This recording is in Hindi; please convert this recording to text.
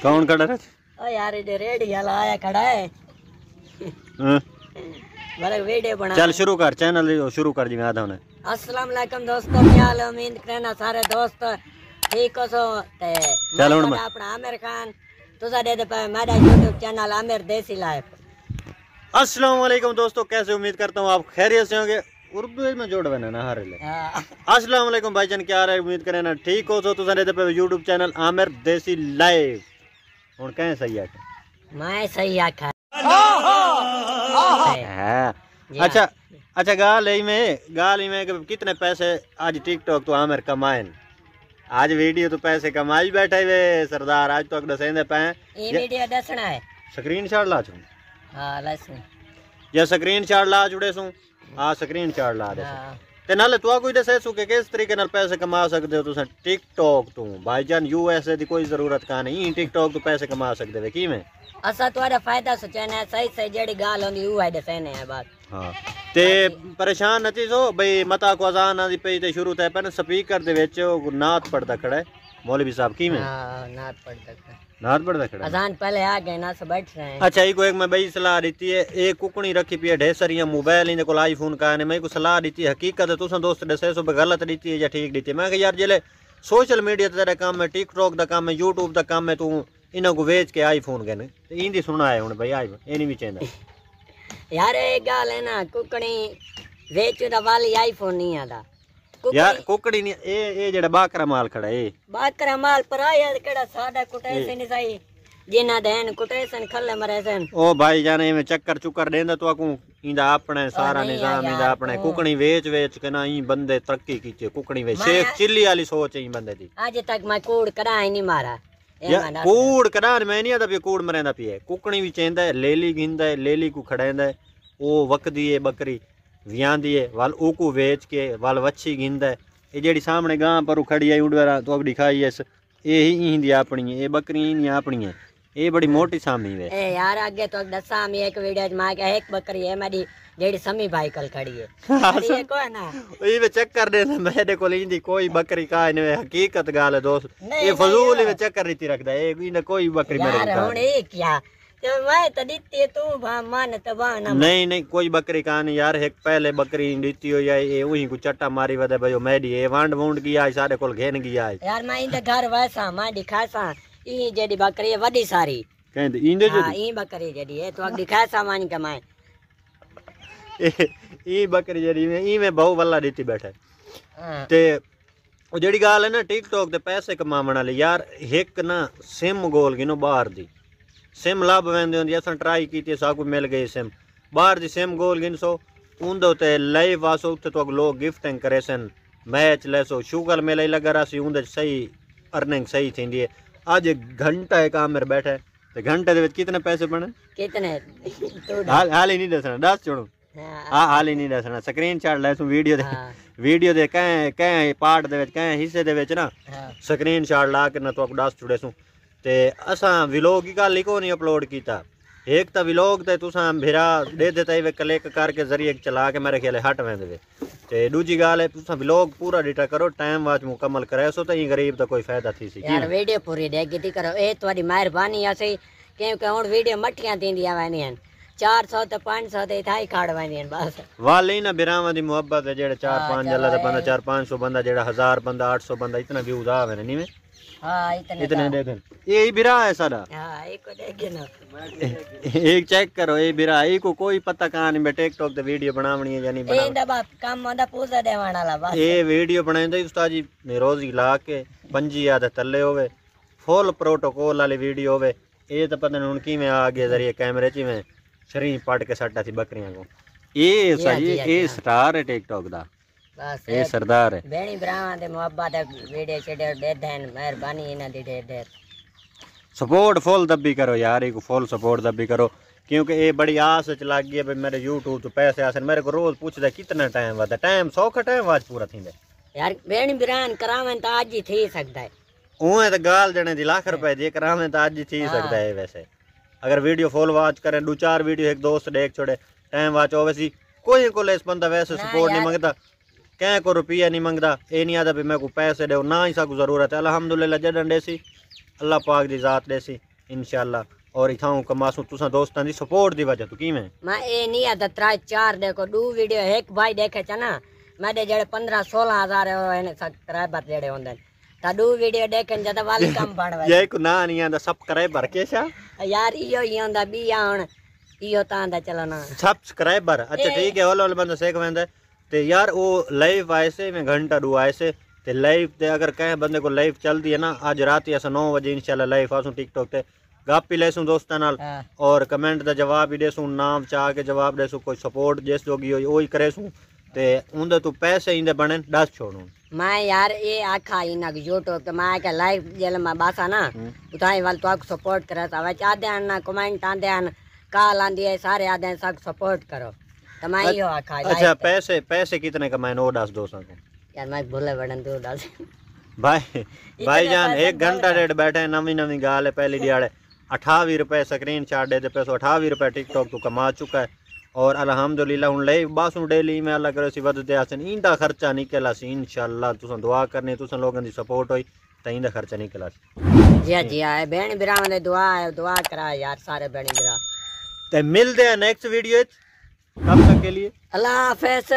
कौन खड़ा है? ओ यार ये रेडी वाला आया खड़ा है। हां बड़ा वीडियो बना। चल शुरू कर, चैनल शुरू कर जी। मैं आता हूं। अस्सलाम वालेकुम दोस्तों, क्या हाल है? उम्मीद करना सारे दोस्त ठीक हो। सो ते चल हुन अपना आमिर खान तुसा दे पे मेरा YouTube चैनल आमिर देसी लाइफ। अस्सलाम वालेकुम दोस्तों, कैसे? उम्मीद करता हूं आप खैरियत से होंगे। उर्दू में जोड़ बना ना हर ले। अस्सलाम वालेकुम भाईजान, क्या रहा है? उम्मीद करें ना ठीक हो। तो तुसा दे पे YouTube चैनल आमिर देसी लाइफ हुन कहे सही है? मैं सही आखा। अच्छा अच्छा, गाल में कितने पैसे आज टिकटॉक तो आमिर कमाए? आज वीडियो तो पैसे कमाई बैठे वे सरदार। आज तो दसेंदे पे ये वीडियो दसना है। स्क्रीनशॉट ला छू। हां लसू या स्क्रीनशॉट ला जुड़े सू। हां स्क्रीनशॉट ला दे ते नाले तो कोई दसे सू के किस तरीके नाल पैसे कमा सकदे हो तुस टिकटॉक तो। भाईजान यूएसए दी कोई जरूरत का नहीं, टिकटॉक तो पैसे कमा सकदे वे किवें। असा तुम्हारा फायदा सोचना सही सही जेडी गाल होंदी वो है दसने है बात। हां ते परेशान नथी सो भाई मता को अजान आदी पे ते शुरू ते पर स्पीकर दे विच नात पढ़दा खड़ा है मौलवी साहब किवें। हां नात पढ़दा खड़ा अजान पहले आ गए ना, सब बैठ रहे हैं। अच्छा एक मैं बई सलाह दी है। एक कुकनी रखी पी है ढेर सारियां मोबाइल इन को आईफोन का ने मैं को सलाह दी है। हकीकत तुसा दोस्त दसे सो गलत दी है या ठीक दी है। मैं यार जेले सोशल मीडिया तेरा काम है, टिकटॉक दा काम है, यूट्यूब दा काम है, तू इन्हां को वेच के आईफोन गए ते इंदी सुना है हुन भाई आई ए नहीं भी चेंदा यार एक गाल है ना, कुकनी वेचू दा वाली आईफोन नहीं आदा यार। कुकड़ी नहीं ए जेड़ा बाकरा माल खड़ा है बाकरा माल पर आया केड़ा सादा कुटेसे नहीं सही जिना देन कुटेसन खल्ले मरेसन। ओ भाई जाने में चक्कर चुक्कर देंदा तो आकू इंदा अपने सारा निजाम इंदा अपने कुकड़ी वेच के ना ई बंदे तरक्की कीती। कुकड़ी वे शेख चिल्ली वाली सोच है ई बंदे दी। आज तक मैं कूड़ करा ही नहीं मारा। कूड़ करा मैं नहीं आता पे कूड़ मरेंदा पिए। कुकड़ी भी चेंदा है, लेली गिंदा है, लेली को खड़ेंदा है, ओ वकदी है बकरी वियांदी है वाल ओकू वेच के वाल वच्छी गिंदा है। ये जेड़ी सामने गां पर खड़ी है उड़वेरा तो अगड़ी खाई है ये ही इंदी अपनी है। ये बकरी इंदी अपनी है, ये बड़ी मोटी सामी है। ए यार आगे तो दसा में एक वीडियो में के एक बकरी है मेरी जेडी समी भाई कल खड़ी है। ये को है ना ये वे चक्कर दे मेरे को इंदी कोई बकरी का ने हकीकत गाल है दोस्त। ये फजूल ही वे चक्कर रीति रखदा है। इंदा कोई बकरी मेरे को यार हुन ये क्या तो मैं तो दीती तू मान तो बाना नहीं कोई बकरी का नहीं यार। एक पहले बकरी दीती हो या ये वही को चट्टा मारी वदे भाई मेडी ए वांड वुंड गया सारे कोल घेन गया यार। मैं इंदे घर वैसा मैं दिखासा ई जेडी बकरी है वडी सारी कहंदे इंदे जो हां ई बकरी जेडी है तो दिखासा मान के मैं ई बकरी जेडी में ई में बहु वल्ला दीती बैठे ते ओ जेडी गाल है ना टिकटॉक दे पैसे कमावण वाली यार। एक ना सिम गोल गिनो बाहर दी सिम लाभ वेंदे होंदी असां ट्राई कीती साकू मिल गई सिम बाहर दी सिम गोल गिन सो उंदे ते लाइव आसो उते तो लोग गिफ्टिंग करेसन मैच लेसो शुगर मेले लगा रासी उंदे सही अर्निंग सही थींदी है। आज घंटा एक आमिर बैठे ते घंटे दे विच कितने पैसे बने कितने हाल ही नहीं दसना दस छोड़ो। हां हाल ही नहीं दसना स्क्रीनशॉट ले सो वीडियो दे कहे पार्ट दे विच कहे हिस्से दे विच ना स्क्रीनशॉट ला के ना तो दस छुड़े सो ते असां व्लॉग की गल को नहीं अपलोड कीता। एक तो व्लॉग ते तुसां भिरा दे देता वे क्लिक करके जरिए चला के मेरे ख्याल हट वेंदे वे ते दूजी गाल है तुसां व्लॉग पूरा डिटा करो टाइम वाच मुकम्मल करे सो तो गरीब दा कोई फायदा थी सी यार। वीडियो पूरी देखी करो ए तुम्हारी मेहरबानी आसी क्योंकि हुन वीडियो मठियां तींदियां वैनियां 400 ते 500 ते थाई खाड़ वैनियां बस वाले ना बिरावां दी मोहब्बत है जेड़े 4-5 जल्ला दा बंदा 400-500 बंदा जेड़ा 1000 बंदा 800 बंदा इतना व्यूज आवे नहीं में। हाँ इतने देखन ये बिरा है सारा। हाँ एक को देख ना एक चेक करो ये बिरा ये को कोई पता कहां नहीं। टिकटॉक ते वीडियो बनावनी है या नहीं बनावनी ए बाप काम आंदा पूछा देवाण वाला बस ये वीडियो बनांदे उस्ताद जी रोजी ला के पंजी याद तल्ले होवे फुल प्रोटोकॉल वाली वीडियो होवे। ये तो पता नहीं हुन की में आगे जरिए कैमरे ची में शरीर पट के सट्टा थी बकरियां को। ये सही ये स्टार है टिकटॉक दा बस ये सरदार है बेणी ब्रावा दे मोहब्बत वीडियो शेडियो दे देन मेहरबानी इना दी दे सपोर्ट फुल दब्बी करो यार। ये फुल सपोर्ट दब्बी करो क्योंकि ये बड़ी आस च लग गई है भाई मेरे यूट्यूब तो पैसे आसन। मेरे को रोज पूछदा कितना टाइम वादा टाइम 100 टाइम वाज पूरा थींदे यार। बेणी ब्रान करावन तो आज ही थी सकदा है ओए तो गाल जने दी लाख रुपए दी करावन तो आज ही थी सकदा है। वैसे अगर वीडियो फुल वॉच करें 2-4 वीडियो एक दोस्त देख छोड़े टाइम वॉच होवे सी कोई को लेस बंदा वैसे सपोर्ट नहीं मंगता क्या को रुपया नहीं मंगता। ये नहीं आता भी मैं को पैसे दो ना ही साकू जरूरत है। अल्हम्दुलिल्लाह जडन देसी अल्लाह पाक दी जात देसी इंशाल्लाह। और इथां कमासूं तुसा दोस्तां दी सपोर्ट दी वजह तो किवें मैं ए नहीं आता 3-4 देखो 2 वीडियो एक भाई देखे च ना मेरे जेड़े 15-16 हजार सब्सक्राइबर जेड़े होंदे ता 2 वीडियो देखन जदा वाली कम पड़वा ये को ना नहीं आंदा सब्सक्राइबर केशा यार इयो ही होंदा बिया हुन इयो तांदा चलो ना सब्सक्राइबर। अच्छा ठीक है ओला बंदा सेक वेंदा ते यार वो लाइव आए से में घंटा दो आए से ते लाइव ते अगर कहीं बंदे को लाइव चलदी है ना आज रात ही 9 बजे इंशाल्लाह लाइव आसूं टिकटॉक ते गप ही लेसूं दोस्तां नाल और कमेंट दा जवाब ही देसूं नाम चाह के जवाब देसूं कोई सपोर्ट जिस जोगी होई ओही करेसूं ते उंदे तू पैसे इंदे बने दस छोड़ूं मैं यार ये आखा इना यूट्यूब ते मैं के लाइव जेल में बासा ना उताई वाल तो सपोर्ट करे ता चाहते हैं ना कमेंट आंदे हैं कॉल आंदी है सारे आदे हैं सब सपोर्ट करो तो मैं यो आखा। अच्छा पैसे कितने कमाए वो दस दोस्तों को यार मैं भूले बड़न तू दस भाईजान 1 घंटा डेढ़ बैठे नवी गाल है पहली दिहाड़े 28 रुपए स्क्रीन शॉट दे पैसो 28 रुपए टिकटॉक तो कमा चुका है और अल्हम्दुलिल्लाह हुन ले बासू डेली में अल्लाह करे सी वधदे आसन इंदा खर्चा निकला सी इंशाल्लाह तुसा दुआ करनी तुसा लोगों दी सपोर्ट होई त इंदा खर्चा निकला सी। जी है बहन बिरावां दे दुआ करा यार सारे बहन बिरा ते मिलदे हैं नेक्स्ट वीडियो तब तक के लिए अल्लाह हाफिज।